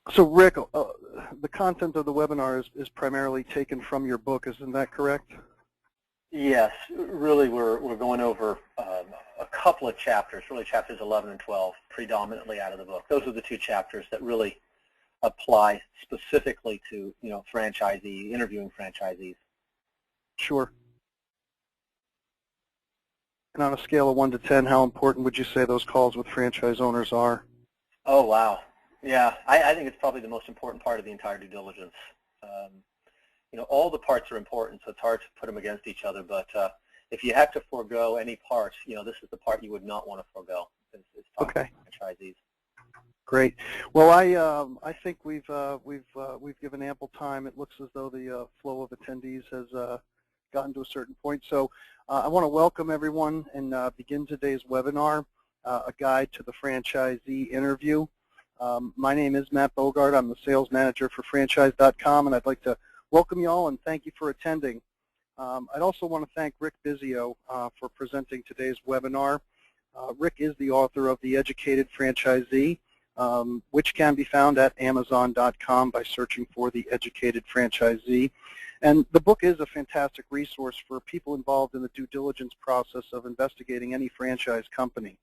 So Rick, the content of the webinar is primarily taken from your book, isn't that correct? Yes, really we're going over a couple of chapters, really chapters 11 and 12, predominantly out of the book. Those are the two chapters that really apply specifically to, interviewing franchisees. Sure. And on a scale of 1 to 10, how important would you say those calls with franchise owners are? Oh, wow. Yeah, I think it's probably the most important part of the entire due diligence. All the parts are important, so it's hard to put them against each other, but if you have to forego any part, this is the part you would not want to forego. It's talking to franchisees. Great. Well, I think we've given ample time. It looks as though the flow of attendees has gotten to a certain point. So I want to welcome everyone and begin today's webinar, a guide to the franchisee interview. My name is Matt Bogart. I'm the sales manager for Franchise.com, and I'd like to welcome you all and thank you for attending. I'd also want to thank Rick Bizio for presenting today's webinar. Rick is the author of The Educated Franchisee, which can be found at Amazon.com by searching for The Educated Franchisee. And the book is a fantastic resource for people involved in the due diligence process of investigating any franchise company.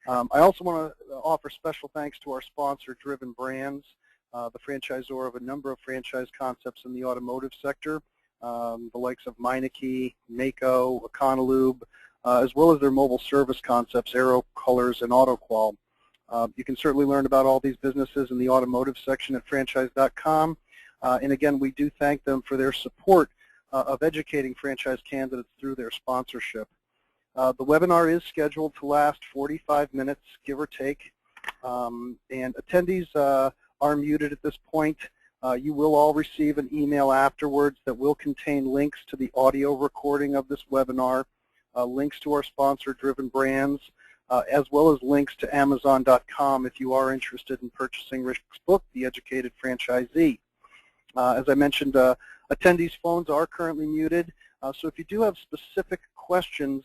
I also want to offer special thanks to our sponsor, Driven Brands, the franchisor of a number of franchise concepts in the automotive sector, the likes of Meineke, Mako, Econolube, as well as their mobile service concepts, Aero Colors and AutoQual. You can certainly learn about all these businesses in the automotive section at Franchise.com. And again, we do thank them for their support of educating franchise candidates through their sponsorship. The webinar is scheduled to last 45 minutes, give or take, and attendees are muted at this point. You will all receive an email afterwards that will contain links to the audio recording of this webinar, links to our sponsor, Driven Brands, as well as links to Amazon.com if you are interested in purchasing Rick's book, The Educated Franchisee. As I mentioned, attendees' phones are currently muted, so if you do have specific questions,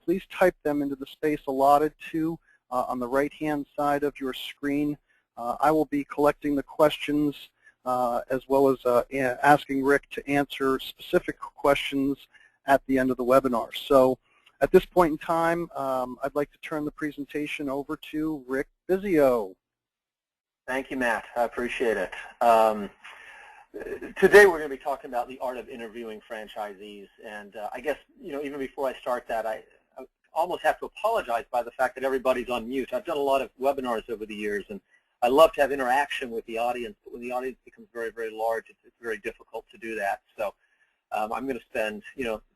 please type them into the space allotted to on the right-hand side of your screen. I will be collecting the questions as well as asking Rick to answer specific questions at the end of the webinar. So at this point in time, I'd like to turn the presentation over to Rick Bizio. Thank you, Matt. I appreciate it. Today we're going to be talking about the art of interviewing franchisees, and I guess, even before I start that, I almost have to apologize by the fact that everybody's on mute. I've done a lot of webinars over the years, and I love to have interaction with the audience, but when the audience becomes very, very large, it's very difficult to do that. So I'm going to spend,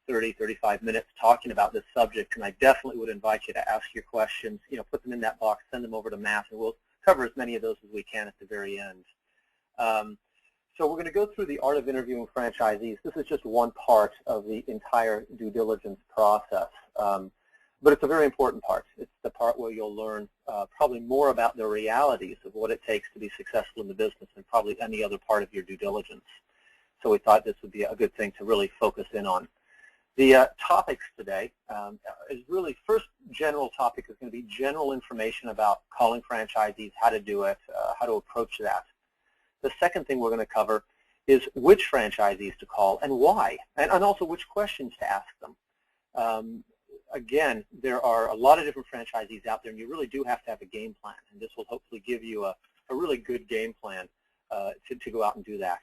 30, 35 minutes talking about this subject, and I definitely would invite you to ask your questions, put them in that box, send them over to Matt, and we'll cover as many of those as we can at the very end. So we're going to go through the art of interviewing franchisees. This is just one part of the entire due diligence process, but it's a very important part. It's the part where you'll learn probably more about the realities of what it takes to be successful in the business than probably any other part of your due diligence. So we thought this would be a good thing to really focus in on. The topics today is really, first general topic is going to be general information about calling franchisees, how to do it, how to approach that. The second thing we're going to cover is which franchisees to call and why, and also which questions to ask them. Again, there are a lot of different franchisees out there, and you really do have to have a game plan, and this will hopefully give you a really good game plan to go out and do that.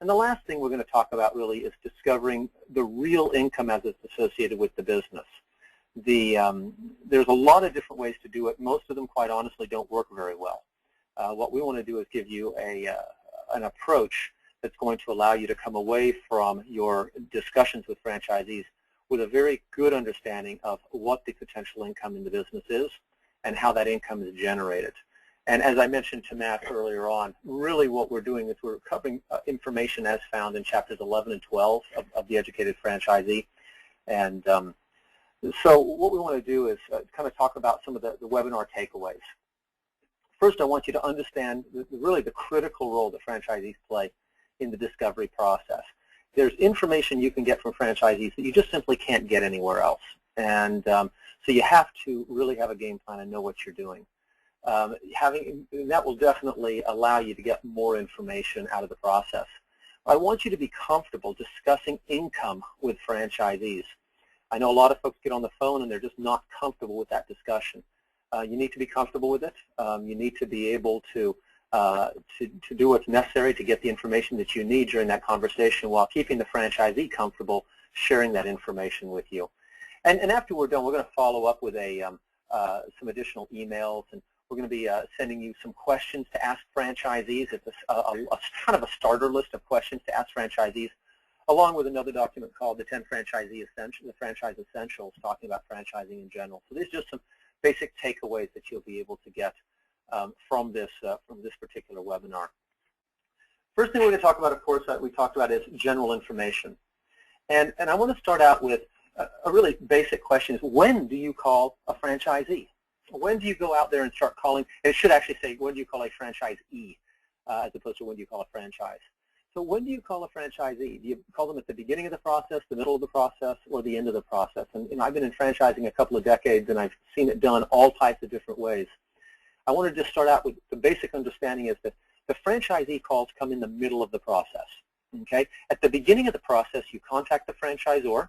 And the last thing we're going to talk about really is discovering the real income as it's associated with the business. There's a lot of different ways to do it. Most of them, quite honestly, don't work very well. What we want to do is give you an approach that's going to allow you to come away from your discussions with franchisees with a very good understanding of what the potential income in the business is and how that income is generated. And as I mentioned to Matt earlier on, really what we're doing is we're covering information as found in chapters 11 and 12 of The Educated Franchisee. And so what we want to do is kind of talk about some of the webinar takeaways. First, I want you to understand really the critical role that franchisees play in the discovery process. There's information you can get from franchisees that you just simply can't get anywhere else. And so you have to really have a game plan and know what you're doing. that will definitely allow you to get more information out of the process. I want you to be comfortable discussing income with franchisees. I know a lot of folks get on the phone and they're just not comfortable with that discussion. You need to be comfortable with it. You need to be able to do what's necessary to get the information that you need during that conversation while keeping the franchisee comfortable sharing that information with you. And after we're done, we're going to follow up with some additional emails, and we're going to be sending you some questions to ask franchisees. It's kind of a starter list of questions to ask franchisees, along with another document called the 10 Franchise Essentials, talking about franchising in general. So there's just some basic takeaways that you'll be able to get from this particular webinar. First thing we're going to talk about, of course, that we talked about is general information. And I want to start out with a really basic question is, when do you call a franchisee? When do you go out there and start calling? It should actually say, when do you call a franchisee, as opposed to when do you call a franchise? So when do you call a franchisee? Do you call them at the beginning of the process, the middle of the process, or the end of the process? And I've been in franchising a couple of decades, and I've seen it done all types of different ways. I want to just start out with the basic understanding is that the franchisee calls come in the middle of the process. Okay? At the beginning of the process, you contact the franchisor.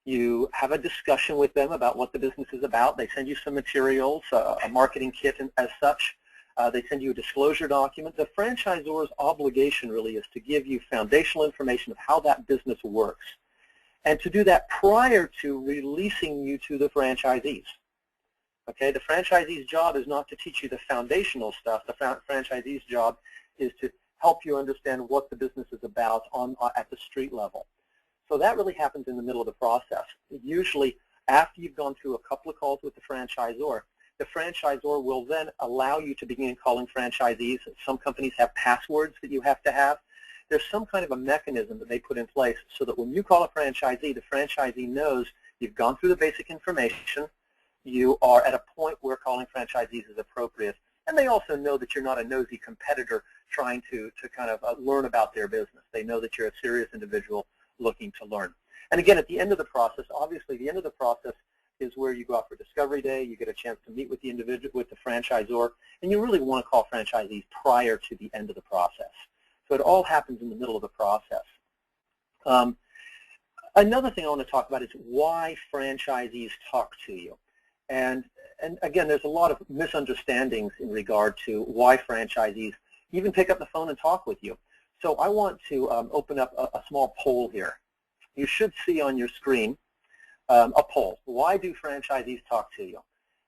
You have a discussion with them about what the business is about. They send you some materials, a marketing kit as such. They send you a disclosure document. The franchisor's obligation really is to give you foundational information of how that business works, and to do that prior to releasing you to the franchisees. Okay, the franchisee's job is not to teach you the foundational stuff. The franchisee's job is to help you understand what the business is about at the street level. So that really happens in the middle of the process. Usually, after you've gone through a couple of calls with the franchisor will then allow you to begin calling franchisees. Some companies have passwords that you have to have. There's some kind of a mechanism that they put in place so that when you call a franchisee, the franchisee knows you've gone through the basic information, you are at a point where calling franchisees is appropriate, and they also know that you're not a nosy competitor trying to kind of learn about their business. They know that you're a serious individual looking to learn. And again, at the end of the process, obviously the end of the process is where you go out for Discovery Day, you get a chance to meet with the individual, with the franchisor, and you really want to call franchisees prior to the end of the process. So it all happens in the middle of the process. Another thing I want to talk about is why franchisees talk to you. And again, there's a lot of misunderstandings in regard to why franchisees even pick up the phone and talk with you. So I want to open up a small poll here. You should see on your screen a poll. Why do franchisees talk to you?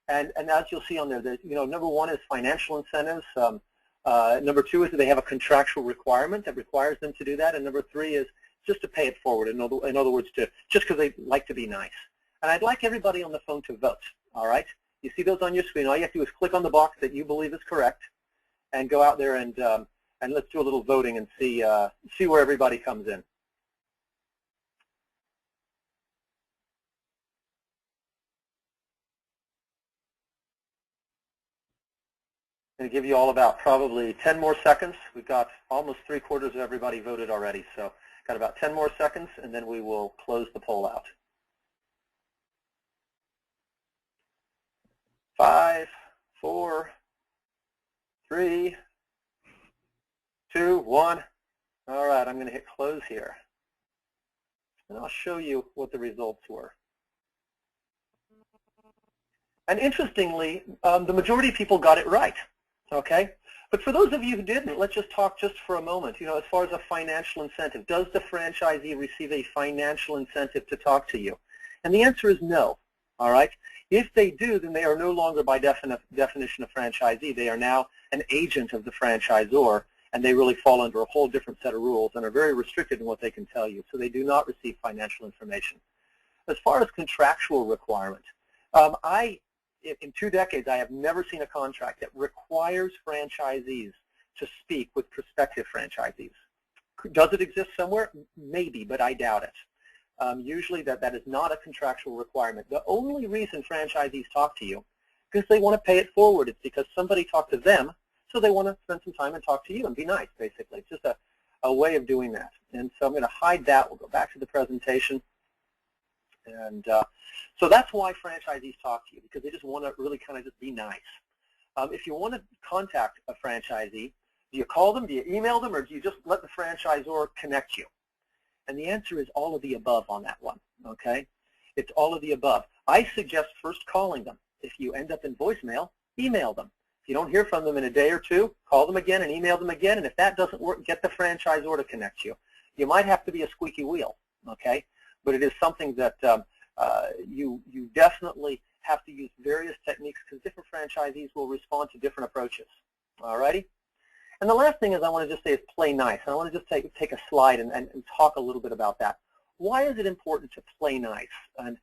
And as you'll see on there, number one is financial incentives. Number two is that they have a contractual requirement that requires them to do that. And number three is just to pay it forward. In other words, just because they like to be nice. And I'd like everybody on the phone to vote. All right? You see those on your screen. All you have to do is click on the box that you believe is correct, and go out there and let's do a little voting and see where everybody comes in. I'm going to give you all about probably 10 more seconds. We've got almost 3/4 of everybody voted already, so got about 10 more seconds, and then we will close the poll out. 5, 4, 3, 2, 1. All right, I'm going to hit close here. And I'll show you what the results were. And interestingly, the majority of people got it right, okay? But for those of you who didn't, let's just talk just for a moment. As far as a financial incentive, does the franchisee receive a financial incentive to talk to you? And the answer is no, all right? If they do, then they are no longer by definition a franchisee. They are now an agent of the franchisor, and they really fall under a whole different set of rules and are very restricted in what they can tell you. So they do not receive financial information. As far as contractual requirement, in 2 decades, I have never seen a contract that requires franchisees to speak with prospective franchisees. Does it exist somewhere? Maybe, but I doubt it. Usually that is not a contractual requirement. The only reason franchisees talk to you is because they want to pay it forward. It's because somebody talked to them, so they want to spend some time and talk to you and be nice, basically. It's just a way of doing that. And so I'm going to hide that. We'll go back to the presentation. And so that's why franchisees talk to you, because they just want to really kind of just be nice. if you want to contact a franchisee, do you call them, do you email them, or do you just let the franchisor connect you? And the answer is all of the above on that one, okay? It's all of the above. I suggest first calling them. If you end up in voicemail, email them. If you don't hear from them in a day or two, call them again and email them again, and if that doesn't work, get the franchisor to connect you. You might have to be a squeaky wheel, okay? But it is something that you definitely have to use various techniques because different franchisees will respond to different approaches, all righty? And the last thing is I want to just say is play nice. And I want to just take a slide and talk a little bit about that. Why is it important to play nice? And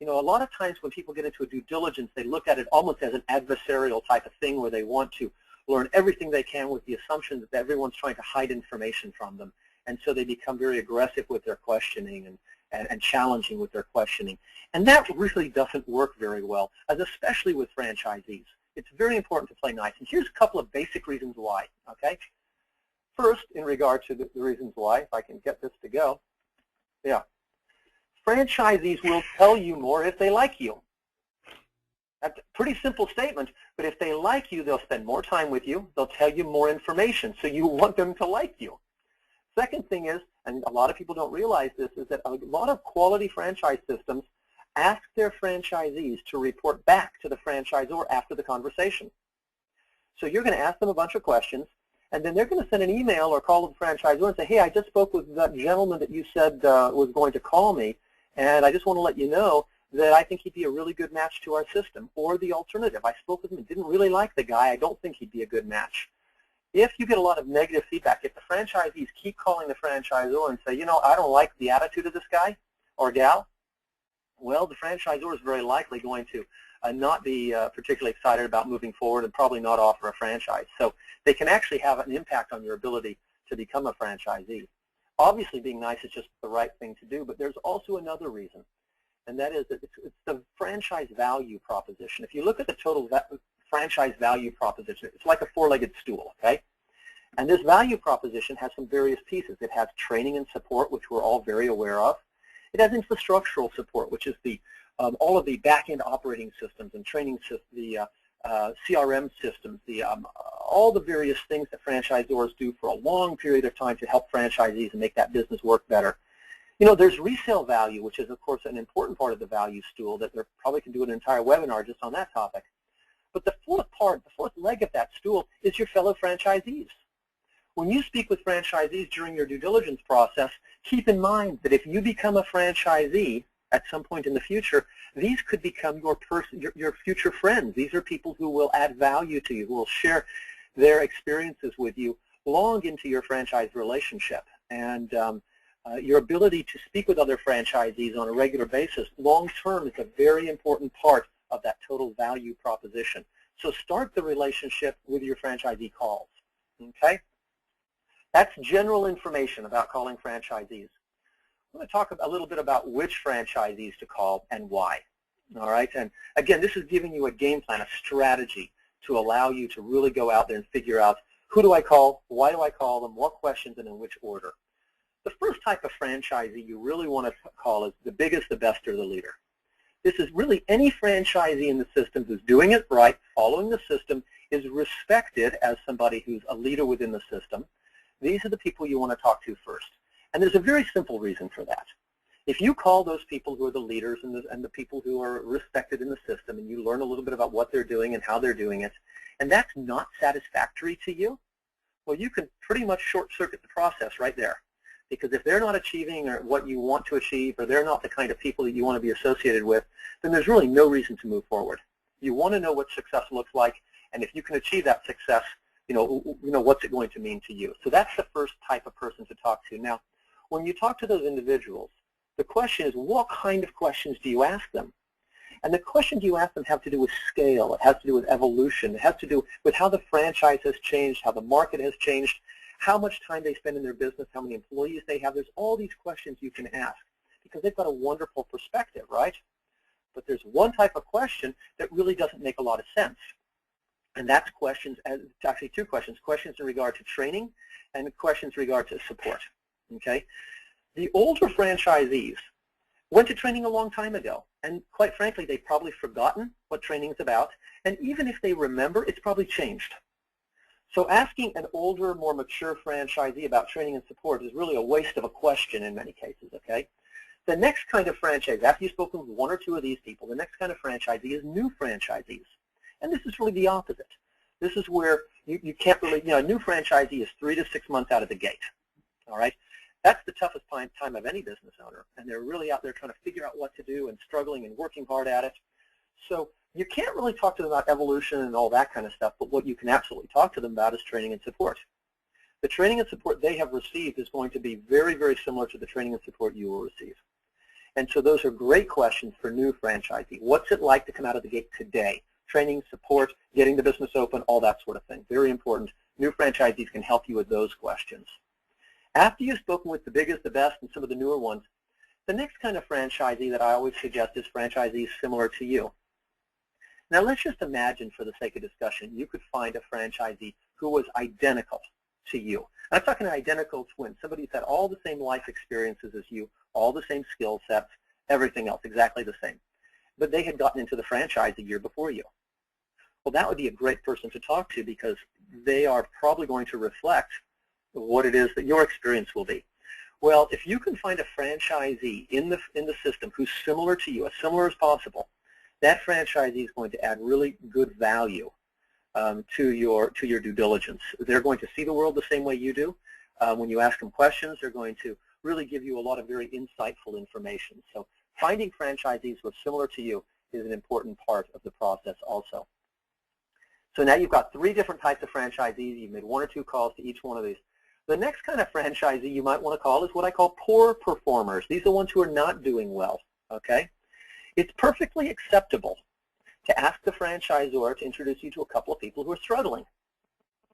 you know, a lot of times when people get into a due diligence, they look at it almost as an adversarial type of thing where they want to learn everything they can with the assumption that everyone's trying to hide information from them. And so they become very aggressive with their questioning and challenging with their questioning. And that really doesn't work very well, especially with franchisees. It's very important to play nice. And here's a couple of basic reasons why, okay? First, in regard to the reasons why, if I can get this to go, yeah. Franchisees will tell you more if they like you. That's a pretty simple statement, but if they like you, they'll spend more time with you. They'll tell you more information, so you want them to like you. Second thing is, and a lot of people don't realize this, is that a lot of quality franchise systems ask their franchisees to report back to the franchisor after the conversation. So you're going to ask them a bunch of questions, and then they're going to send an email or call the franchisor and say, hey, I just spoke with that gentleman that you said was going to call me, and I just want to let you know that I think he'd be a really good match to our system. Or the alternative, I spoke with him and didn't really like the guy. I don't think he'd be a good match. If you get a lot of negative feedback, if the franchisees keep calling the franchisor and say, you know, I don't like the attitude of this guy or gal, well, the franchisor is very likely going to not be particularly excited about moving forward and probably not offer a franchise. So they can actually have an impact on your ability to become a franchisee. Obviously, being nice is just the right thing to do, but there's also another reason, and that is that it's the franchise value proposition. If you look at the total franchise value proposition, it's like a four-legged stool, okay? And this value proposition has some various pieces. It has training and support, which we're all very aware of. It has infrastructural support, which is the all of the back-end operating systems and training systems, the CRM systems, all the various things that franchisors do for a long period of time to help franchisees and make that business work better. You know, there's resale value, which is, of course, an important part of the value stool that they probably can do an entire webinar just on that topic. But the fourth part, the fourth leg of that stool is your fellow franchisees. When you speak with franchisees during your due diligence process, keep in mind that if you become a franchisee at some point in the future, these could become your future friends. These are people who will add value to you, who will share their experiences with you long into your franchise relationship. And your ability to speak with other franchisees on a regular basis long term is a very important part of that total value proposition. So start the relationship with your franchisee calls, okay? That's general information about calling franchisees. I'm going to talk a little bit about which franchisees to call and why, all right? And again, this is giving you a game plan, a strategy to allow you to really go out there and figure out who do I call, why do I call them, what questions, and in which order. The first type of franchisee you really want to call is the biggest, the best, or the leader. This is really any franchisee in the system who's doing it right, following the system, is respected as somebody who's a leader within the system. These are the people you want to talk to first. And there's a very simple reason for that. If you call those people who are the leaders and the people who are respected in the system, and you learn a little bit about what they're doing and how they're doing it, and that's not satisfactory to you, well, you can pretty much short-circuit the process right there. Because if they're not achieving or what you want to achieve, or they're not the kind of people that you want to be associated with, then there's really no reason to move forward. You want to know what success looks like, and if you can achieve that success, you know what's it going to mean to you. So that's the first type of person to talk to. Now, when you talk to those individuals, the question is, what kind of questions do you ask them? And the questions you ask them have to do with scale. It has to do with evolution. It has to do with how the franchise has changed, how the market has changed, how much time they spend in their business, how many employees they have. There's all these questions you can ask because they've got a wonderful perspective, right? But there's one type of question that really doesn't make a lot of sense. And that's questions, actually two questions in regard to training and questions in regard to support, okay? The older franchisees went to training a long time ago. And quite frankly, they've probably forgotten what training is about. And even if they remember, it's probably changed. So asking an older, more mature franchisee about training and support is really a waste of a question in many cases, okay? The next kind of franchisee, after you've spoken with one or two of these people, the next kind of franchisee is new franchisees. And this is really the opposite. This is where you can't really, a new franchisee is 3 to 6 months out of the gate, all right? That's the toughest time of any business owner, and they're really out there trying to figure out what to do and struggling and working hard at it. So you can't really talk to them about evolution and all that kind of stuff, but what you can absolutely talk to them about is training and support. The training and support they have received is going to be very, very similar to the training and support you will receive. And so those are great questions for new franchisee. What's it like to come out of the gate today? Training, support, getting the business open, all that sort of thing. Very important. New franchisees can help you with those questions. After you've spoken with the biggest, the best, and some of the newer ones, the next kind of franchisee that I always suggest is franchisees similar to you. Now let's just imagine, for the sake of discussion, you could find a franchisee who was identical to you. I'm talking an identical twin, somebody who's had all the same life experiences as you, all the same skill sets, everything else exactly the same. But they had gotten into the franchise a year before you. Well, that would be a great person to talk to because they are probably going to reflect what it is that your experience will be. Well, if you can find a franchisee in the system who's similar to you, as similar as possible, that franchisee is going to add really good value to your due diligence. They're going to see the world the same way you do. When you ask them questions, they're going to really give you a lot of very insightful information. So finding franchisees who are similar to you is an important part of the process also. So now you've got 3 different types of franchisees. You've made 1 or 2 calls to each one of these. The next kind of franchisee you might want to call is what I call poor performers. These are ones who are not doing well, okay? It's perfectly acceptable to ask the franchisor to introduce you to a couple of people who are struggling,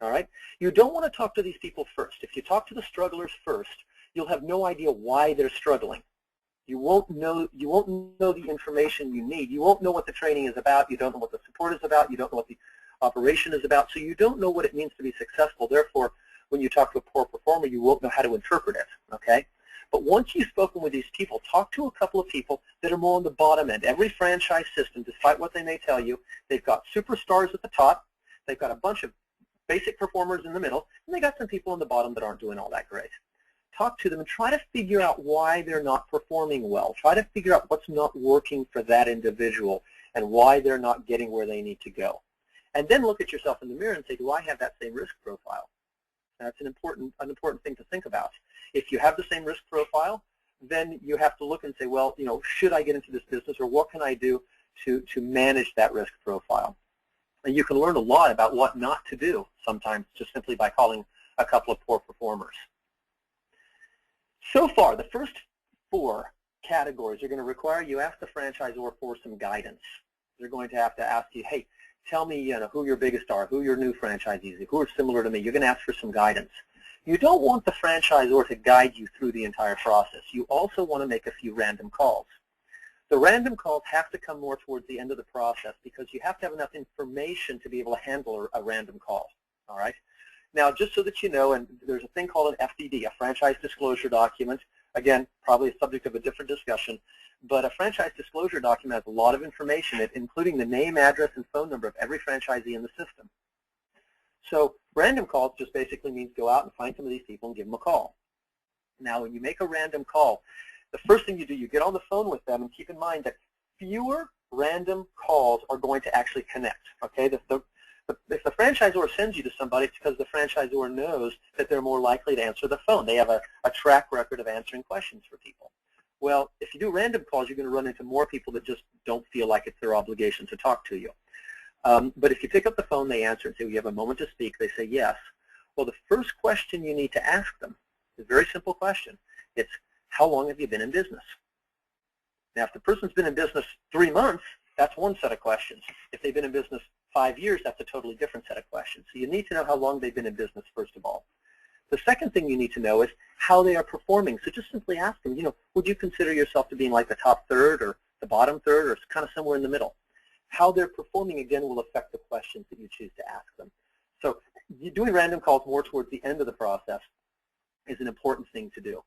all right? You don't want to talk to these people first. If you talk to the strugglers first, you'll have no idea why they're struggling. You won't know the information you need. You won't know what the training is about. You don't know what the support is about. You don't know what the operation is about. So you don't know what it means to be successful. Therefore, when you talk to a poor performer, you won't know how to interpret it, okay? But once you've spoken with these people, talk to a couple of people that are more on the bottom end. Every franchise system, despite what they may tell you, they've got superstars at the top, they've got a bunch of basic performers in the middle, and they got some people on the bottom that aren't doing all that great. Talk to them and try to figure out why they're not performing well. Try to figure out what's not working for that individual and why they're not getting where they need to go. And then look at yourself in the mirror and say, do I have that same risk profile? That's an important thing to think about. If you have the same risk profile, then you have to look and say, well, should I get into this business, or what can I do to manage that risk profile? And you can learn a lot about what not to do sometimes just simply by calling a couple of poor performers. So far, the first 4 categories are going to require you ask the franchisor for some guidance. They're going to have to ask you, hey, tell me who your biggest are, who your new franchisees are, who are similar to me. You're going to ask for some guidance. You don't want the franchisor to guide you through the entire process. You also want to make a few random calls. The random calls have to come more towards the end of the process because you have to have enough information to be able to handle a random call, all right? Now, just so that you know, and there's a thing called an FDD, a franchise disclosure document. Again, probably a subject of a different discussion, but a franchise disclosure document has a lot of information, including the name, address, and phone number of every franchisee in the system. So random calls just basically means go out and find some of these people and give them a call. Now, when you make a random call, the first thing you do, you get on the phone with them, and keep in mind that fewer random calls are going to actually connect, okay? If the franchisor sends you to somebody, it's because the franchisor knows that they're more likely to answer the phone. They have a track record of answering questions for people. Well, if you do random calls, you're going to run into more people that just don't feel like it's their obligation to talk to you. But if you pick up the phone, they answer and say, we have a moment to speak. They say yes. Well, the first question you need to ask them is a very simple question. It's, how long have you been in business? Now, if the person's been in business 3 months, that's one set of questions. If they've been in business 5 years, that's a totally different set of questions. So you need to know how long they've been in business, first of all. The second thing you need to know is how they are performing. So just simply ask them, would you consider yourself to be in like the top third or the bottom third, or kind of somewhere in the middle? How they're performing, again, will affect the questions that you choose to ask them. So doing random calls more towards the end of the process is an important thing to do.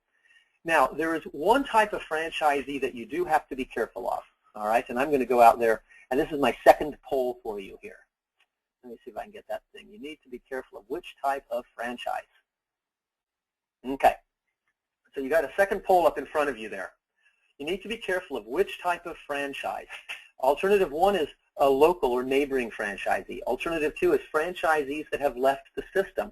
Now, there is one type of franchisee that you do have to be careful of, all right? And I'm going to go out there, and this is my second poll for you here. Let me see if I can get that thing. You need to be careful of which type of franchise. Okay, so you got a second poll up in front of you there. You need to be careful of which type of franchise. Alternative 1 is a local or neighboring franchisee. Alternative 2 is franchisees that have left the system.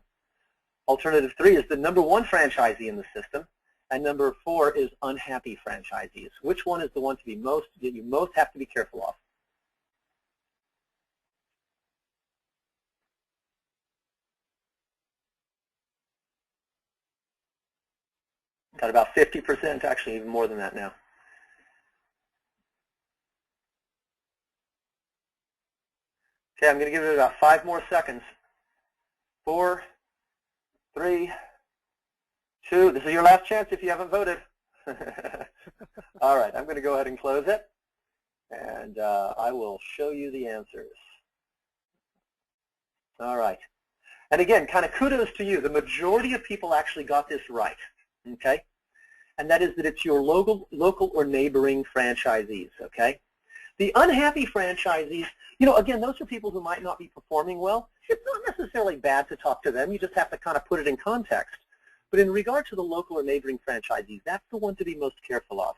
Alternative 3 is the number 1 franchisee in the system. And number 4 is unhappy franchisees. Which one is the one to be that you most have to be careful of? Got about 50%, actually even more than that now. Okay, I'm going to give it about 5 more seconds. 4, 3, 2. This is your last chance if you haven't voted. All right, I'm going to go ahead and close it, and I will show you the answers. All right. And again, kind of kudos to you. The majority of people actually got this right, okay? And that is that it's your local or neighboring franchisees, okay? The unhappy franchisees, again, those are people who might not be performing well. It's not necessarily bad to talk to them. You just have to kind of put it in context. But in regard to the local or neighboring franchisees, that's the one to be most careful of.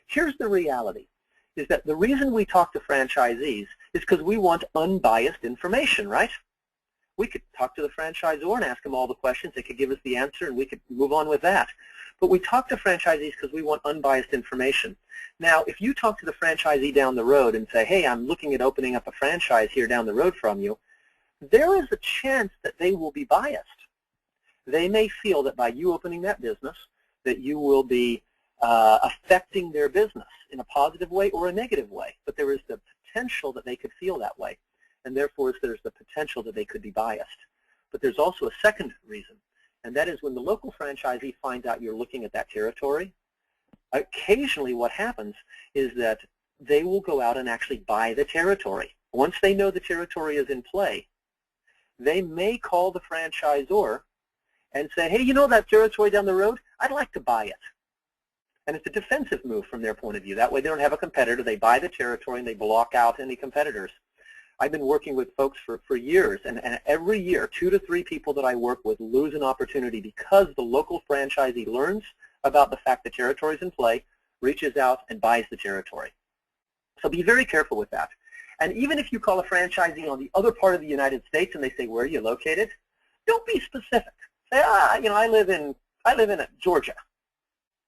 Here's the reality, is that the reason we talk to franchisees is because we want unbiased information, right? We could talk to the franchisor and ask them all the questions. They could give us the answer, and we could move on with that. But we talk to franchisees because we want unbiased information. Now, if you talk to the franchisee down the road and say, hey, I'm looking at opening up a franchise here down the road from you, there is a chance that they will be biased. They may feel that by you opening that business, that you will be affecting their business in a positive way or a negative way. But there is the potential that they could feel that way. And therefore, there's the potential that they could be biased. But there's also a second reason, and that is when the local franchisee finds out you're looking at that territory, occasionally what happens is that they will go out and actually buy the territory. Once they know the territory is in play, they may call the franchisor and say, hey, that territory down the road, I'd like to buy it. And it's a defensive move from their point of view. That way they don't have a competitor. They buy the territory and they block out any competitors. I've been working with folks for years, and every year, 2 to 3 people that I work with lose an opportunity because the local franchisee learns about the fact the territory is in play, reaches out, and buys the territory. So be very careful with that. And even if you call a franchisee on the other part of the United States and they say, where are you located? Don't be specific. Say, I live in Georgia.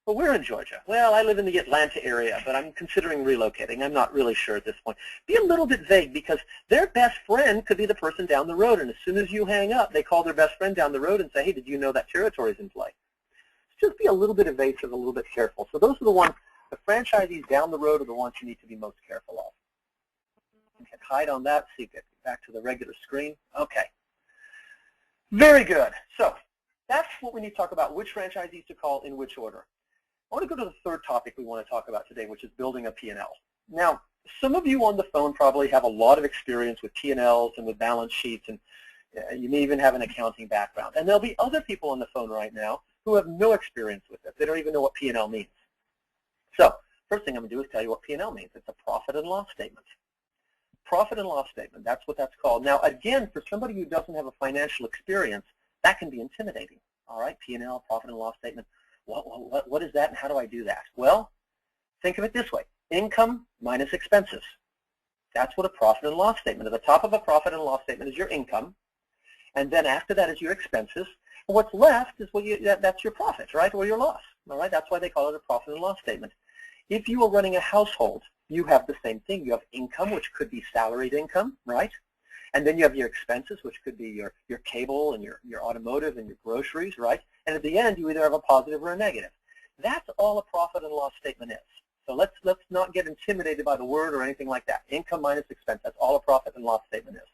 Well, we're in Georgia. Well, I live in the Atlanta area, but I'm considering relocating. I'm not really sure at this point. Be a little bit vague, because their best friend could be the person down the road, and as soon as you hang up, they call their best friend down the road and say, hey, did you know that territory is in play? Just be a little bit evasive, a little bit careful. So those are the ones, the franchisees down the road are the ones you need to be most careful of. You can hide on that so you get back to the regular screen. Okay. Very good. So that's what we need to talk about, which franchisees to call in which order. I want to go to the third topic we want to talk about today, which is building a P&L. Now, some of you on the phone probably have a lot of experience with P&Ls and with balance sheets, and you may even have an accounting background. And there'll be other people on the phone right now who have no experience with this. They don't even know what P&L means. So first thing I'm going to do is tell you what P&L means. It's a profit and loss statement. Profit and loss statement, that's what that's called. Now, again, for somebody who doesn't have a financial experience, that can be intimidating. All right, P&L, profit and loss statement. What is that, and how do I do that? Well, think of it this way. Income minus expenses. That's what a profit and loss statement. At the top of a profit and loss statement is your income, and then after that is your expenses. And what's left is that's your profit, right, or your loss. All right, that's why they call it a profit and loss statement. If you are running a household, you have the same thing. You have income, which could be salaried income, right? And then you have your expenses, which could be your cable and your automotive and your groceries, right? And at the end, you either have a positive or a negative. That's all a profit and loss statement is. So let's not get intimidated by the word or anything like that. Income minus expense, that's all a profit and loss statement is.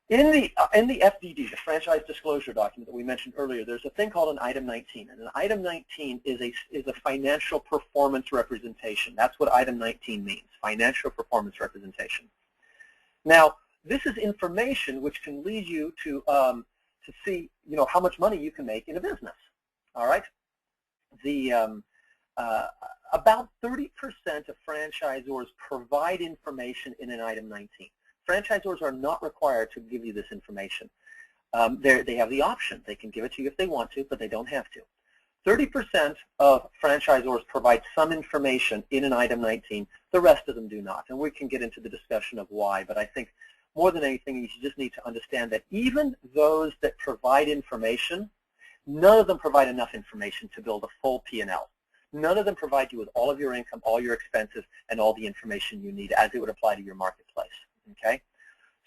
In the FDD, the franchise disclosure document that we mentioned earlier, there's a thing called an item 19. And an item 19 is a financial performance representation. That's what item 19 means, financial performance representation. Now, this is information which can lead you to see, how much money you can make in a business. All right. about 30% of franchisors provide information in an item 19. Franchisors are not required to give you this information. They have the option. They can give it to you if they want to, but they don't have to. 30% of franchisors provide some information in an item 19. The rest of them do not. And we can get into the discussion of why, but I think more than anything, you just need to understand that even those that provide information, none of them provide enough information to build a full P&L. None of them provide you with all of your income, all your expenses, and all the information you need as it would apply to your marketplace. Okay?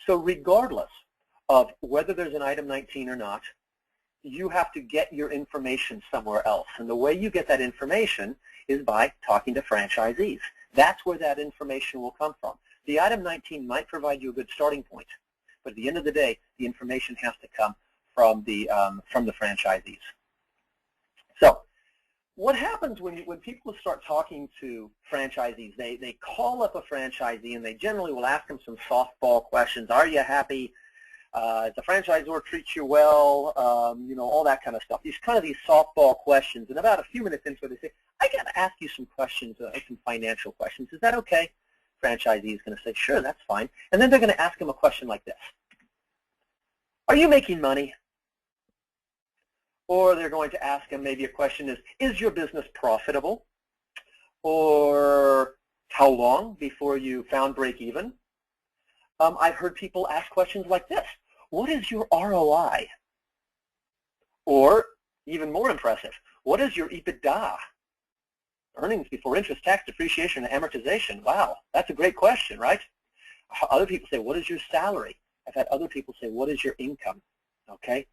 So regardless of whether there's an item 19 or not, you have to get your information somewhere else. And the way you get that information is by talking to franchisees. That's where that information will come from. The item 19 might provide you a good starting point, but at the end of the day, the information has to come from the franchisees. So what happens when people start talking to franchisees? They call up a franchisee and they generally will ask them some softball questions. Are you happy? Does the franchisor treat you well? You know, all that kind of stuff. These softball questions. And about a few minutes into it, they say, I got to ask you some questions, some financial questions. Is that okay? Franchisee is going to say, sure, that's fine. And then they're going to ask him a question like this. Are you making money? Or they're going to ask him maybe a question is your business profitable? Or how long before you found break even? I've heard people ask questions like this. What is your ROI? Or, even more impressive, what is your EBITDA? Earnings before interest, tax, depreciation, and amortization. Wow, that's a great question, right? Other people say, what is your salary? I've had other people say, what is your income? Okay?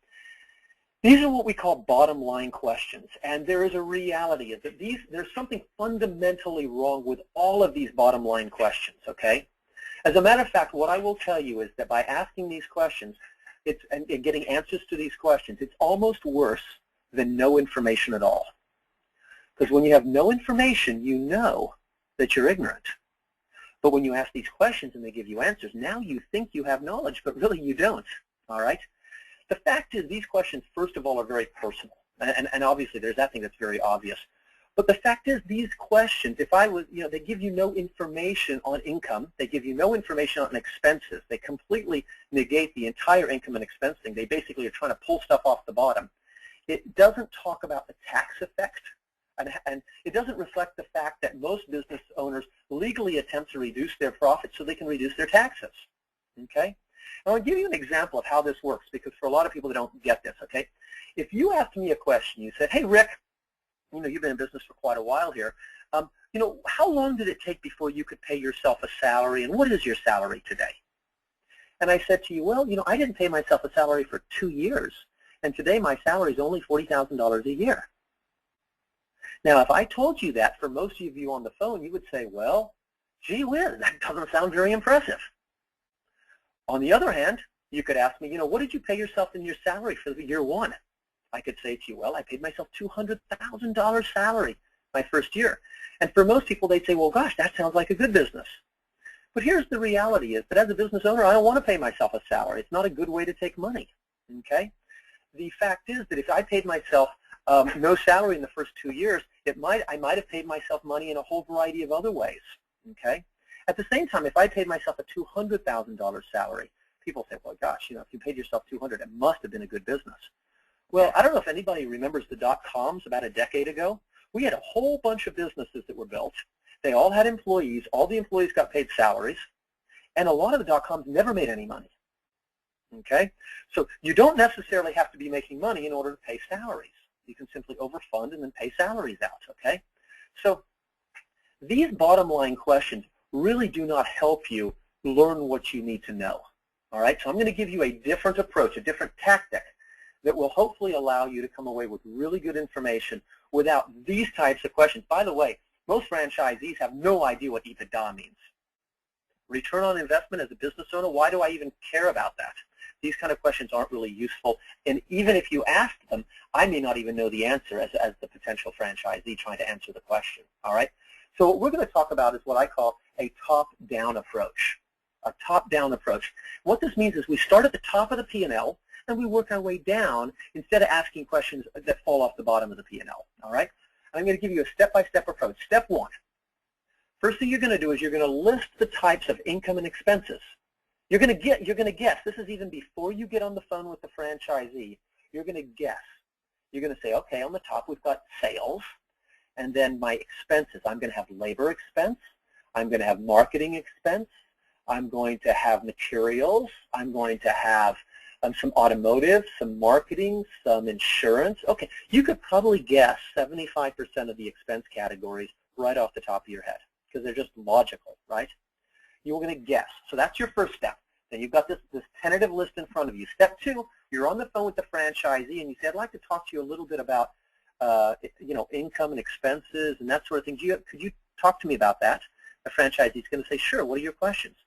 These are what we call bottom line questions, and there is a reality is that there's something fundamentally wrong with all of these bottom line questions, okay? As a matter of fact, what I will tell you is that by asking these questions and getting answers to these questions, it's almost worse than no information at all. Because when you have no information, you know that you're ignorant. But when you ask these questions and they give you answers, now you think you have knowledge, but really you don't, all right? The fact is these questions, first of all, are very personal. And obviously there's that thing that's very obvious. But the fact is these questions, if I was, they give you no information on income. They give you no information on expenses. They completely negate the entire income and expense thing. They basically are trying to pull stuff off the bottom. It doesn't talk about the tax effect. And it doesn't reflect the fact that most business owners legally attempt to reduce their profits so they can reduce their taxes. Okay? And I'll give you an example of how this works because for a lot of people that don't get this, okay? If you asked me a question, you said, hey, Rick, you've been in business for quite a while here. How long did it take before you could pay yourself a salary, and what is your salary today? And I said to you, well, I didn't pay myself a salary for 2 years, and today my salary is only $40,000 a year. Now, if I told you that, for most of you on the phone, you would say, well, gee whiz, that doesn't sound very impressive. On the other hand, you could ask me, what did you pay yourself in your salary for year one? I could say to you, well, I paid myself $200,000 salary my first year. And for most people, they'd say, well, gosh, that sounds like a good business. But here's the reality is that as a business owner, I don't want to pay myself a salary. It's not a good way to take money, okay? The fact is that if I paid myself no salary in the first 2 years, I might have paid myself money in a whole variety of other ways, okay? At the same time, if I paid myself a $200,000 salary, people say, well, gosh, if you paid yourself $200,000, it must have been a good business. Well, I don't know if anybody remembers the dot-coms about a decade ago. We had a whole bunch of businesses that were built. They all had employees. All the employees got paid salaries. And a lot of the dot-coms never made any money. Okay? So you don't necessarily have to be making money in order to pay salaries. You can simply overfund and then pay salaries out. Okay? So these bottom line questions really do not help you learn what you need to know. All right? So I'm going to give you a different approach, a different tactic that will hopefully allow you to come away with really good information without these types of questions. By the way, most franchisees have no idea what EBITDA means. Return on investment as a business owner, why do I even care about that? These kind of questions aren't really useful, and even if you ask them, I may not even know the answer as the potential franchisee trying to answer the question, all right? So what we're going to talk about is what I call a top-down approach, a top-down approach. What this means is we start at the top of the P&L, and we work our way down instead of asking questions that fall off the bottom of the P&L, all right? I'm going to give you a step-by-step approach. Step one. First thing you're going to do is you're going to list the types of income and expenses. You're going to guess. This is even before you get on the phone with the franchisee. You're going to guess. You're going to say, okay, on the top we've got sales, and then my expenses. I'm going to have labor expense. I'm going to have marketing expense. I'm going to have materials. I'm going to have some automotive, some marketing, some insurance. Okay, you could probably guess 75% of the expense categories right off the top of your head because they're just logical, right? You're going to guess. So that's your first step. Then you've got this tentative list in front of you. Step two, you're on the phone with the franchisee and you say, I'd like to talk to you a little bit about income and expenses and that sort of thing. Could you talk to me about that? The franchisee is going to say, sure, what are your questions?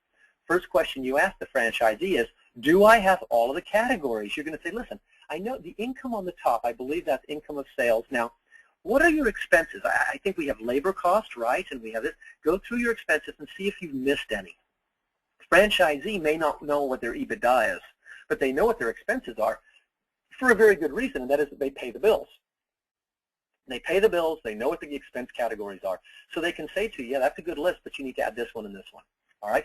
First question you ask the franchisee is, do I have all of the categories? You're going to say, listen, I know the income on the top, I believe that's income of sales. Now, what are your expenses? I think we have labor costs, right? And we have this. Go through your expenses and see if you've missed any. Franchisee may not know what their EBITDA is, but they know what their expenses are for a very good reason, and that is that they pay the bills. They pay the bills, they know what the expense categories are. So they can say to you, yeah, that's a good list, but you need to add this one and this one. All right?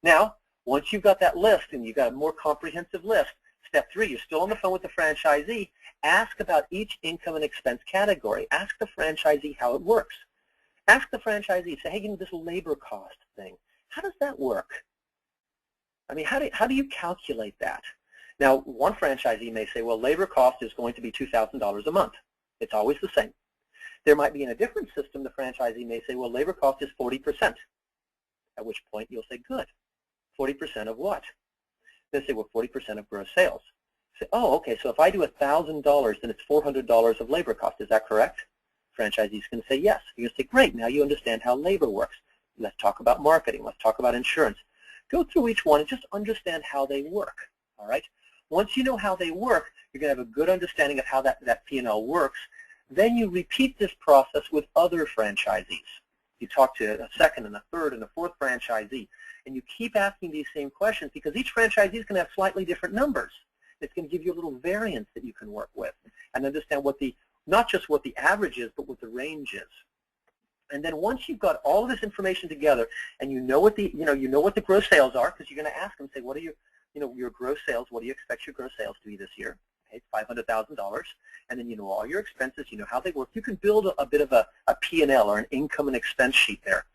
Now, once you've got that list and you've got a more comprehensive list, step three, you're still on the phone with the franchisee, ask about each income and expense category. Ask the franchisee how it works. Ask the franchisee, say, hey, you know, this labor cost thing, how does that work? I mean, how do you calculate that? Now, one franchisee may say, well, labor cost is going to be $2,000 a month. It's always the same. There might be in a different system, the franchisee may say, well, labor cost is 40%, at which point you'll say, good. 40% of what? They say, well, 40% of gross sales. Say, oh, okay, so if I do $1,000, then it's $400 of labor cost. Is that correct? Franchisee's going to say yes. You're going to say, great, now you understand how labor works. Let's talk about marketing. Let's talk about insurance. Go through each one and just understand how they work, all right? Once you know how they work, you're going to have a good understanding of how that P&L works. Then you repeat this process with other franchisees. You talk to a second and a third and a fourth franchisee, and you keep asking these same questions because each franchisee is going to have slightly different numbers. It's going to give you a little variance that you can work with and understand what not just what the average is, but what the range is. And then once you've got all of this information together and you know what the gross sales are, because you're going to ask them, say, what are your gross sales? What do you expect your gross sales to be this year? Okay, $500,000. And then you know all your expenses, you know how they work. You can build a bit of a P&L or an income and expense sheet there.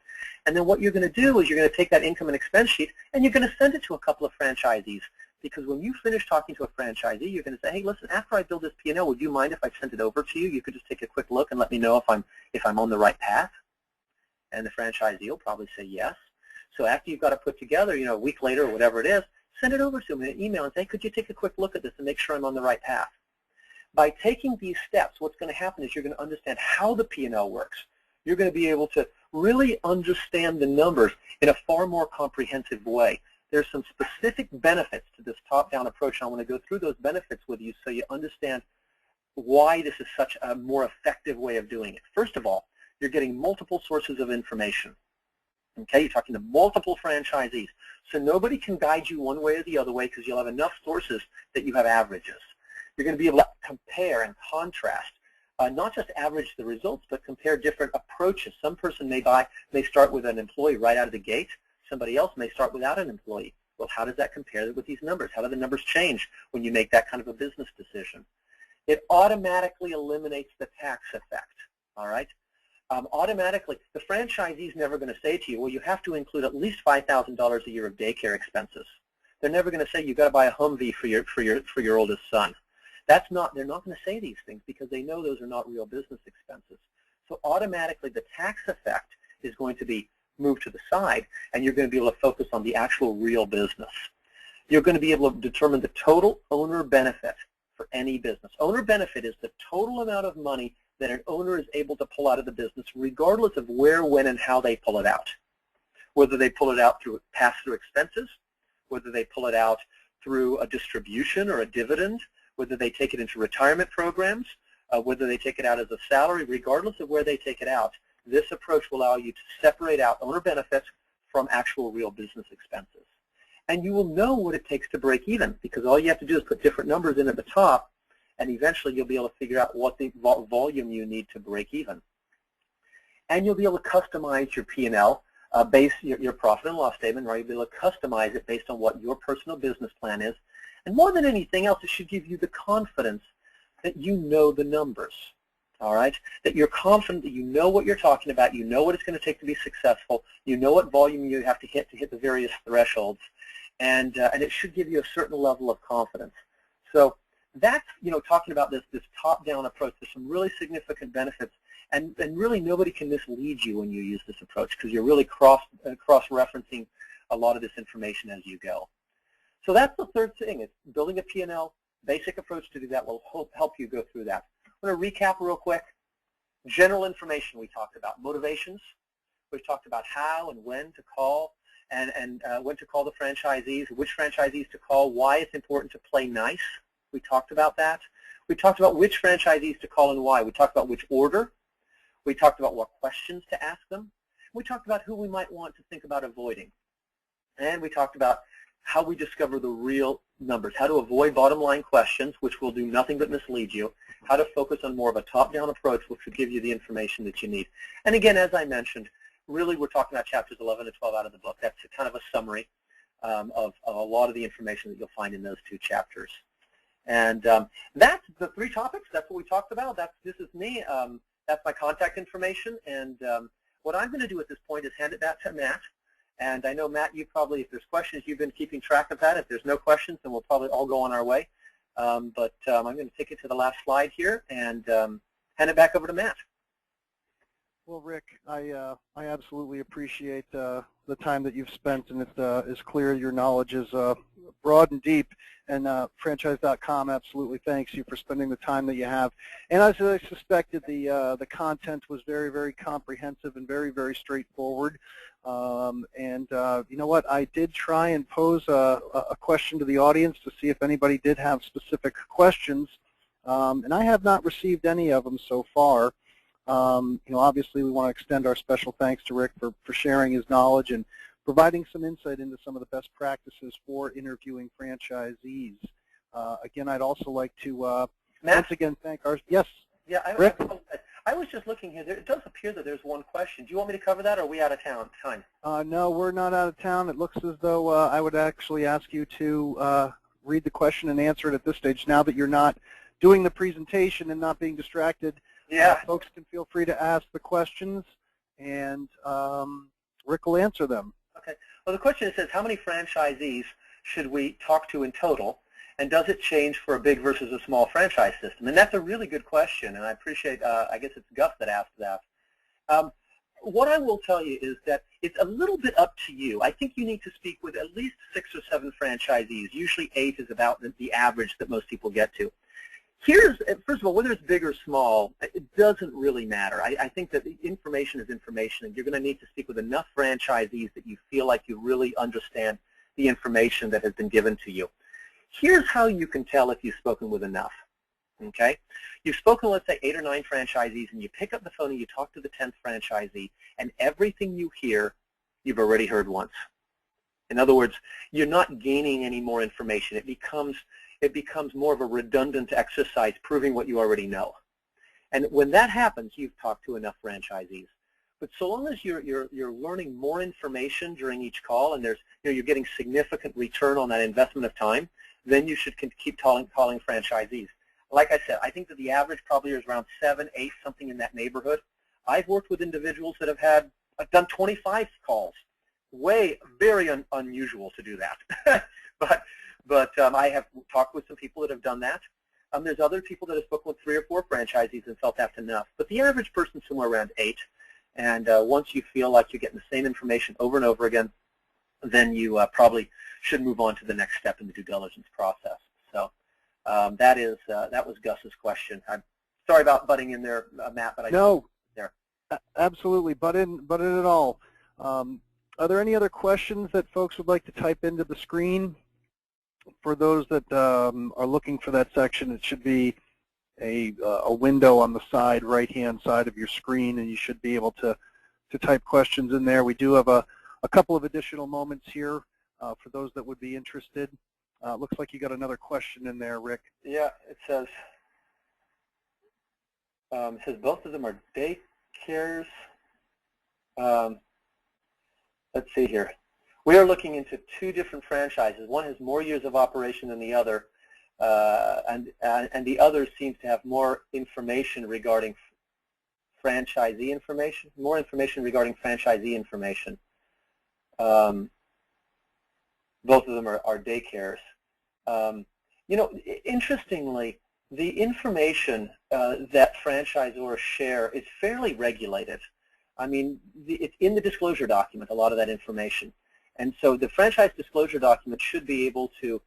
And then what you're going to do is you're going to take that income and expense sheet and you're going to send it to a couple of franchisees. Because when you finish talking to a franchisee, you're going to say, hey, listen, after I build this P&L, would you mind if I sent it over to you? You could just take a quick look and let me know if I'm on the right path. And the franchisee will probably say yes. So after you've got it put together, a week later or whatever it is, send it over to them in an email and say, could you take a quick look at this and make sure I'm on the right path? By taking these steps, what's going to happen is you're going to understand how the P&L works. You're going to be able to really understand the numbers in a far more comprehensive way. There's some specific benefits to this top-down approach, and I want to go through those benefits with you so you understand why this is such a more effective way of doing it. First of all, you're getting multiple sources of information. Okay, you're talking to multiple franchisees. So nobody can guide you one way or the other way because you'll have enough sources that you have averages. You're going to be able to compare and contrast, not just average the results, but compare different approaches. Some person may start with an employee right out of the gate. Somebody else may start without an employee. Well, how does that compare with these numbers? How do the numbers change when you make that kind of a business decision? It automatically eliminates the tax effect, all right? Automatically, the franchisee is never going to say to you, well, you have to include at least $5,000 a year of daycare expenses. They're never going to say you've got to buy a Humvee for your oldest son. They're not going to say these things because they know those are not real business expenses. So automatically, the tax effect is going to be moved to the side, and you're going to be able to focus on the actual real business. You're going to be able to determine the total owner benefit for any business. Owner benefit is the total amount of money that an owner is able to pull out of the business regardless of where, when, and how they pull it out. Whether they pull it out through pass-through expenses, whether they pull it out through a distribution or a dividend, whether they take it into retirement programs, whether they take it out as a salary, regardless of where they take it out, this approach will allow you to separate out owner benefits from actual real business expenses. And you will know what it takes to break even because all you have to do is put different numbers in at the top, and eventually you'll be able to figure out what the volume you need to break even. and you'll be able to customize your P&L, base your profit and loss statement, right? You'll be able to customize it based on what your personal business plan is. And more than anything else, it should give you the confidence that you know the numbers, all right? That you're confident that you know what you're talking about, you know what it's going to take to be successful, you know what volume you have to hit the various thresholds, and it should give you a certain level of confidence. So that's, talking about this top-down approach. There's some really significant benefits, and really nobody can mislead you when you use this approach because you're really cross-referencing a lot of this information as you go. So that's the third thing. It's building a P&L. Basic approach to do that will help you go through that. I'm going to recap real quick. General information we talked about. Motivations. We've talked about how and when to call, and when to call the franchisees, which franchisees to call, why it's important to play nice. We talked about that. We talked about which franchisees to call and why. We talked about which order. We talked about what questions to ask them. We talked about who we might want to think about avoiding. And we talked about how we discover the real numbers, how to avoid bottom line questions, which will do nothing but mislead you, how to focus on more of a top-down approach, which will give you the information that you need. And again, as I mentioned, really we're talking about chapters 11 to 12 out of the book. That's kind of a summary of a lot of the information that you'll find in those two chapters. And that's the three topics. That's what we talked about. This is me. That's my contact information. And what I'm going to do at this point is hand it back to Matt. And I know, Matt, you probably, if there's questions, you've been keeping track of that. If there's no questions, then we'll probably all go on our way. But I'm going to take it to the last slide here and hand it back over to Matt. Well, Rick, I absolutely appreciate the time that you've spent, and it's clear your knowledge is broad and deep. And Franchise.com absolutely thanks you for spending the time that you have. And as I suspected, the content was very, very comprehensive and very, very straightforward. You know what? I did try and pose a question to the audience to see if anybody did have specific questions, and I have not received any of them so far. Obviously, we want to extend our special thanks to Rick for sharing his knowledge and providing some insight into some of the best practices for interviewing franchisees. Again, I'd also like to once again thank our yes. Yeah, Rick? I was just looking here. It does appear that there's one question. Do you want me to cover that, or are we out of time? No, we're not out of town. It looks as though I would actually ask you to read the question and answer it at this stage. Now that you're not doing the presentation and not being distracted, folks can feel free to ask the questions, and Rick will answer them. Okay. Well, the question says, how many franchisees should we talk to in total, and does it change for a big versus a small franchise system? And that's a really good question, and I appreciate, I guess it's Gus that asked that. What I will tell you is that it's a little bit up to you. I think you need to speak with at least 6 or 7 franchisees. Usually 8 is about the average that most people get to. First of all, whether it's big or small, it doesn't really matter. I think that information is information, and you're going to need to speak with enough franchisees that you feel like you really understand the information that has been given to you. Here's how you can tell if you've spoken with enough. Okay? You've spoken, let's say, 8 or 9 franchisees, and you pick up the phone and you talk to the 10th franchisee, and everything you hear, you've already heard once. In other words, you're not gaining any more information. It becomes more of a redundant exercise proving what you already know. And when that happens, you've talked to enough franchisees. But so long as you're learning more information during each call, and you're getting significant return on that investment of time, then you should keep calling franchisees. Like I said, I think that the average probably is around 7, 8, something in that neighborhood. I've worked with individuals that have done 25 calls. Very unusual to do that. But I have talked with some people that have done that. There's other people that have spoken with 3 or 4 franchisees and felt that's enough. But the average person's somewhere around 8. And once you feel like you're getting the same information over and over again, then you probably should move on to the next step in the due diligence process. So that was Gus's question. I'm sorry about butting in there, Matt, but No, there. Absolutely, butt in at all. Are there any other questions that folks would like to type into the screen? For those that are looking for that section, it should be a window on the side, right-hand side of your screen, and you should be able to type questions in there. We do have a couple of additional moments here for those that would be interested. Looks like you got another question in there, Rick. Yeah, it says both of them are daycares. Let's see here. We are looking into two different franchises. One has more years of operation than the other, and the other seems to have more information regarding franchisee information, more information regarding franchisee information. Both of them are daycares. You know, interestingly, the information that franchisors share is fairly regulated. I mean, it's in the disclosure document, a lot of that information. And so the franchise disclosure document should be able to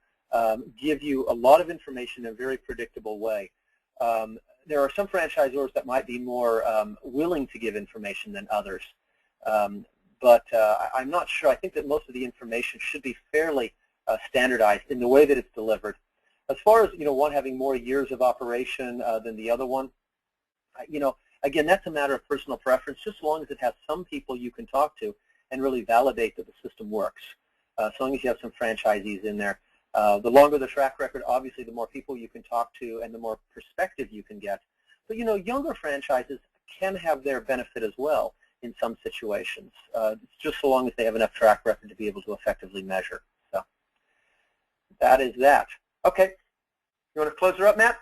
give you a lot of information in a very predictable way. There are some franchisors that might be more willing to give information than others. But I'm not sure. I think that most of the information should be fairly standardized in the way that it's delivered. As far as, you know, one having more years of operation than the other one, you know, again, that's a matter of personal preference, just as long as it has some people you can talk to and really validate that the system works. As long as you have some franchisees in there. The longer the track record, obviously, the more people you can talk to and the more perspective you can get. But, you know, younger franchises can have their benefit as well in some situations, just so long as they have enough track record to be able to effectively measure. So that is that. Okay. You want to close her up, Matt?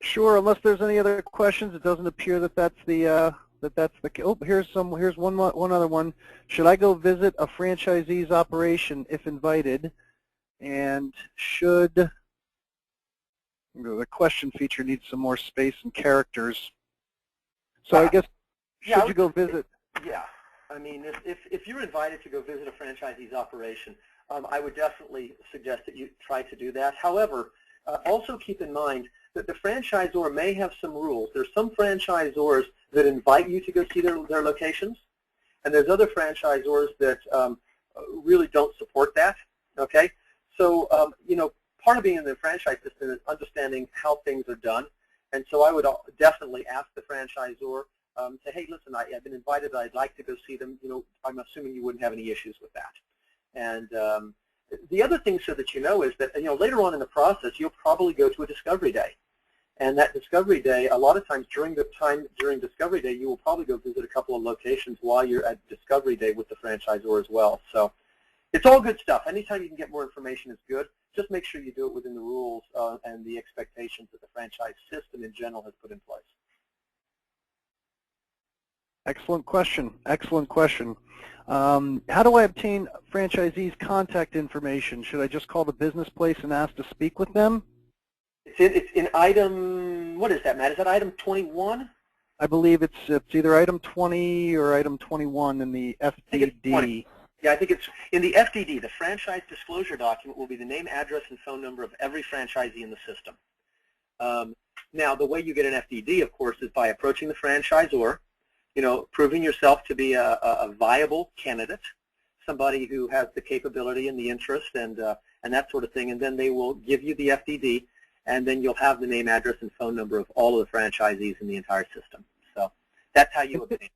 Sure. Unless there's any other questions, it doesn't appear that that's the oh, here's one other one. Should I go visit a franchisee's operation if invited? And should the question feature needs some more space and characters? So I guess should you go visit? Yeah. I mean, if you're invited to go visit a franchisee's operation, I would definitely suggest that you try to do that. However, also keep in mind that the franchisor may have some rules. There's some franchisors that invite you to go see their locations, and there's other franchisors that really don't support that. Okay, so you know, part of being in the franchise system is understanding how things are done, and so I would definitely ask the franchisor, say, hey, listen, I've been invited. I'd like to go see them. You know, I'm assuming you wouldn't have any issues with that. And the other thing, so that you know, is that, you know, later on in the process, you'll probably go to a discovery day. And that discovery day, a lot of times during discovery day, you will probably go visit a couple of locations while you're at discovery day with the franchisor as well. So it's all good stuff. Anytime you can get more information is good. Just make sure you do it within the rules and the expectations that the franchise system in general has put in place. Excellent question. Excellent question. How do I obtain franchisees' contact information? Should I just call the business place and ask to speak with them? It's in item, what is that, Matt? Is that item 21? I believe it's either item 20 or item 21 in the FDD. Yeah, I think it's in the FDD. The franchise disclosure document will be the name, address, and phone number of every franchisee in the system. Now, the way you get an FDD, of course, is by approaching the franchisor, you know, proving yourself to be a viable candidate, somebody who has the capability and the interest and that sort of thing, and then they will give you the FDD, and then you'll have the name, address, and phone number of all of the franchisees in the entire system. So that's how you obtain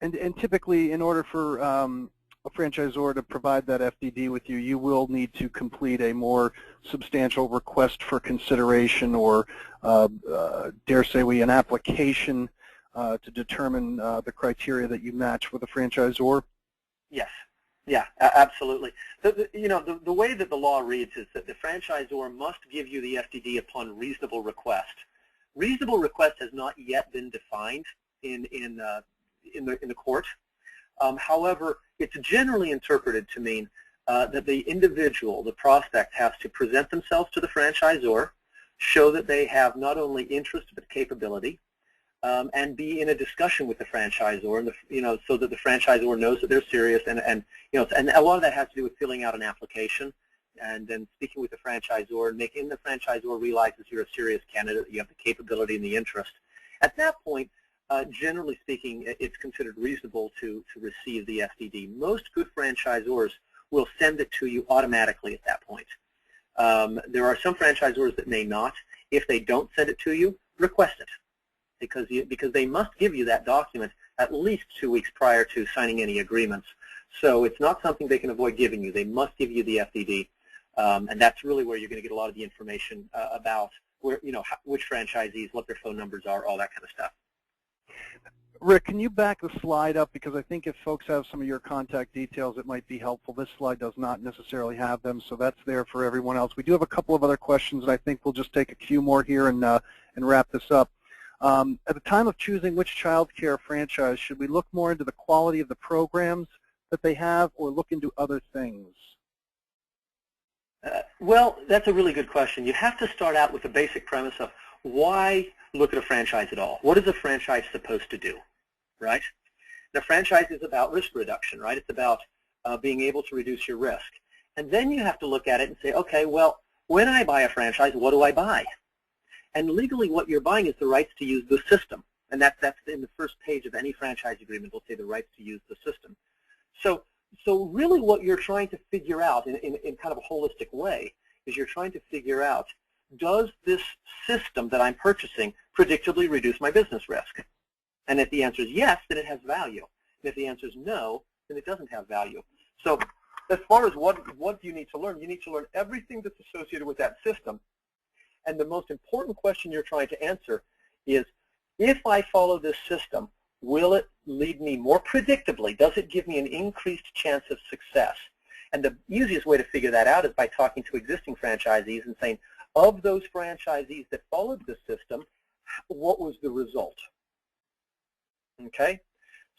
it. And typically, in order for a franchisor to provide that FDD with you, you will need to complete a more substantial request for consideration, or dare say we, an application to determine the criteria that you match with a franchisor? Yes. Yeah, absolutely. You know, the way that the law reads is that the franchisor must give you the FDD upon reasonable request. Reasonable request has not yet been defined in the court. However, it's generally interpreted to mean that the individual, the prospect, has to present themselves to the franchisor, show that they have not only interest but capability, and be in a discussion with the franchisor, and you know, so that the franchisor knows that they're serious, and you know, and a lot of that has to do with filling out an application, and then speaking with the franchisor, and making the franchisor realize that you're a serious candidate, that you have the capability and the interest. At that point, generally speaking, it's considered reasonable to receive the FDD. Most good franchisors will send it to you automatically at that point. There are some franchisors that may not. If they don't send it to you, request it, because they must give you that document at least 2 weeks prior to signing any agreements. So it's not something they can avoid giving you. They must give you the FDD, and that's really where you're going to get a lot of the information about where, you know, which franchisees, what their phone numbers are, all that kind of stuff. Rick, can you back the slide up? Because I think if folks have some of your contact details, it might be helpful. This slide does not necessarily have them, so that's there for everyone else. We do have a couple of other questions, and I think we'll just take a few more here and wrap this up. At the time of choosing which child care franchise, should we look more into the quality of the programs that they have or look into other things? Well, that's a really good question. You have to start out with the basic premise of why look at a franchise at all? What is a franchise supposed to do, right? The franchise is about risk reduction, right? It's about being able to reduce your risk. And then you have to look at it and say, okay, well, when I buy a franchise, what do I buy? And legally what you're buying is the rights to use the system. And that's in the first page of any franchise agreement. Will say the rights to use the system. So really what you're trying to figure out in kind of a holistic way is you're trying to figure out, does this system that I'm purchasing predictably reduce my business risk? And if the answer is yes, then it has value. And if the answer is no, then it doesn't have value. So as far as what do you need to learn? You need to learn everything that's associated with that system. And the most important question you're trying to answer is, if I follow this system, will it lead me more predictably? Does it give me an increased chance of success? And the easiest way to figure that out is by talking to existing franchisees and saying, of those franchisees that followed the system, what was the result? Okay?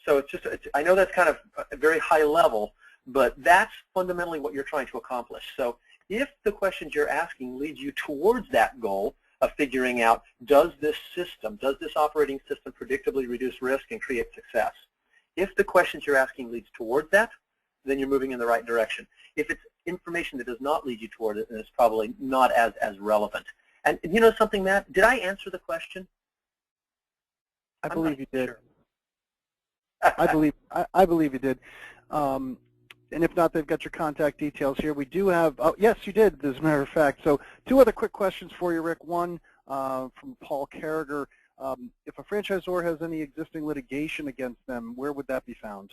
So I know that's kind of a very high level, but that's fundamentally what you're trying to accomplish. So if the questions you're asking lead you towards that goal of figuring out, does this operating system predictably reduce risk and create success? If the questions you're asking leads towards that, then you're moving in the right direction. If it's information that does not lead you toward it, then it's probably not as relevant. And you know something, Matt? Did I answer the question? I believe you did. Sure. I believe you did. And if not, they've got your contact details here. We do have, oh, yes, you did, as a matter of fact. So two other quick questions for you, Rick. One from Paul Carragher. If a franchisor has any existing litigation against them, where would that be found?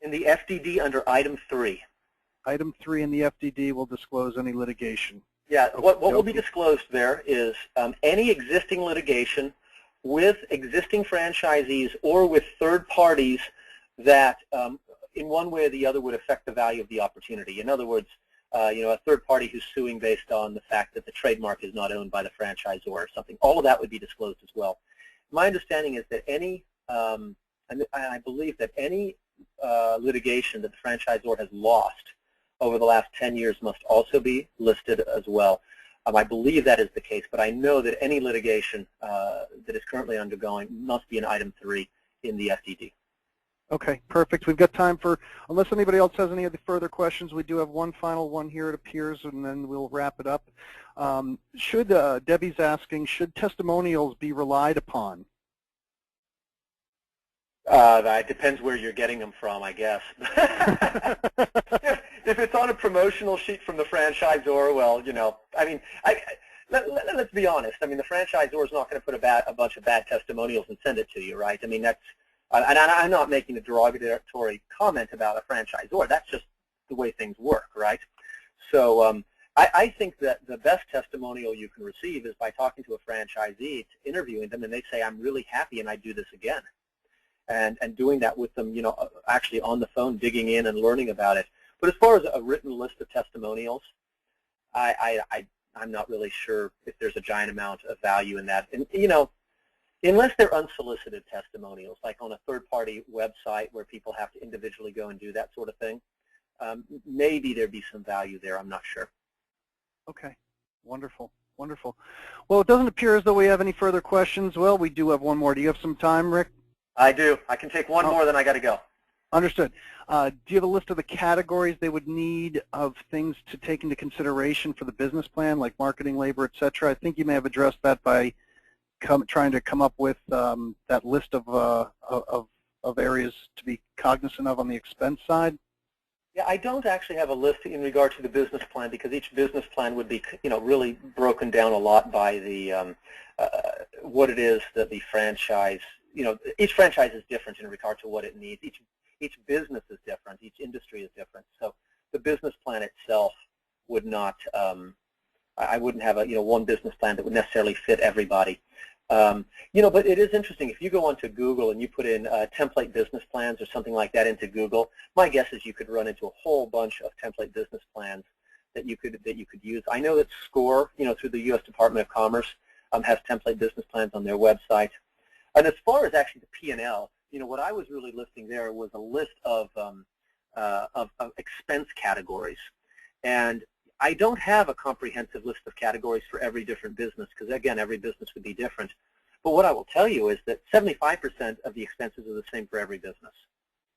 In the FDD under Item 3. Item 3 in the FDD will disclose any litigation. Yeah, what will be disclosed there is any existing litigation with existing franchisees or with third parties that in one way or the other would affect the value of the opportunity. In other words, a third party who's suing based on the fact that the trademark is not owned by the franchisor or something. All of that would be disclosed as well. My understanding is that any, and I believe that any litigation that the franchisor has lost over the last 10 years must also be listed as well. I believe that is the case, but I know that any litigation that is currently undergoing must be in Item 3 in the FDD. Okay, perfect. We've got time for, unless anybody else has any other further questions, we do have one final one here, it appears, and then we'll wrap it up. Debbie's asking, should testimonials be relied upon? It depends where you're getting them from, I guess. If it's on a promotional sheet from the franchisor, well, I mean, let's be honest. I mean, the franchisor is not going to put a bunch of bad testimonials and send it to you, right? I mean, that's, and I'm not making a derogatory comment about a franchisor. That's just the way things work, right? So I think that the best testimonial you can receive is by talking to a franchisee, interviewing them, and they say, I'm really happy and I do this again. And doing that with them, actually on the phone, digging in and learning about it. But as far as a written list of testimonials, I'm not really sure if there's a giant amount of value in that. And, unless they're unsolicited testimonials, like on a third-party website where people have to individually go and do that sort of thing, maybe there'd be some value there. I'm not sure. Okay. Wonderful. Wonderful. Well, it doesn't appear as though we have any further questions. Well, we do have one more. Do you have some time, Rick? I do. I can take one more, then I got to go. Understood. Do you have a list of the categories they would need of things to take into consideration for the business plan, like marketing, labor, et cetera? I think you may have addressed that by trying to come up with that list of areas to be cognizant of on the expense side. Yeah, I don't actually have a list in regard to the business plan because each business plan would be, really broken down a lot by the what it is that the franchise. Each franchise is different in regard to what it needs. Each business is different. Each industry is different. So the business plan itself would not. I wouldn't have one business plan that would necessarily fit everybody. But it is interesting. If you go onto Google and you put in template business plans or something like that into Google, my guess is you could run into a whole bunch of template business plans that you could use. I know that SCORE, through the U.S. Department of Commerce, has template business plans on their website. And as far as actually the P&L, what I was really listing there was a list of expense categories. And I don't have a comprehensive list of categories for every different business because, again, every business would be different. But what I will tell you is that 75% of the expenses are the same for every business.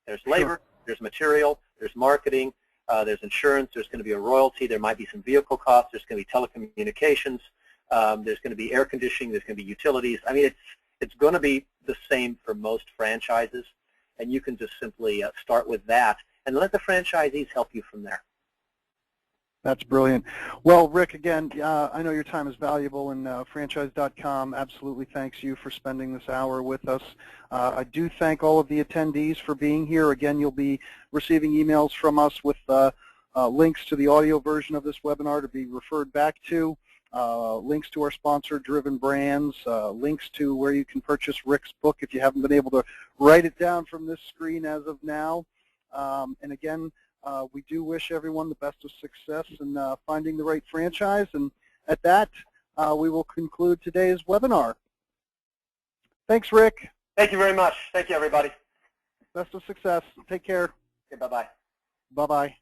There's labor, there's material, there's marketing, there's insurance, there's going to be a royalty, there might be some vehicle costs, there's going to be telecommunications, there's going to be air conditioning, there's going to be utilities. I mean, it's going to be the same for most franchises, and you can just simply start with that and let the franchisees help you from there. That's brilliant. Well, Rick, again, I know your time is valuable, and Franchise.com absolutely thanks you for spending this hour with us. I do thank all of the attendees for being here. Again, you'll be receiving emails from us with links to the audio version of this webinar to be referred back to, links to our sponsor, Driven Brands, links to where you can purchase Rick's book if you haven't been able to write it down from this screen as of now. And again, we do wish everyone the best of success in finding the right franchise. And at that, we will conclude today's webinar. Thanks, Rick. Thank you very much. Thank you, everybody. Best of success. Take care. Okay, bye-bye. Bye-bye.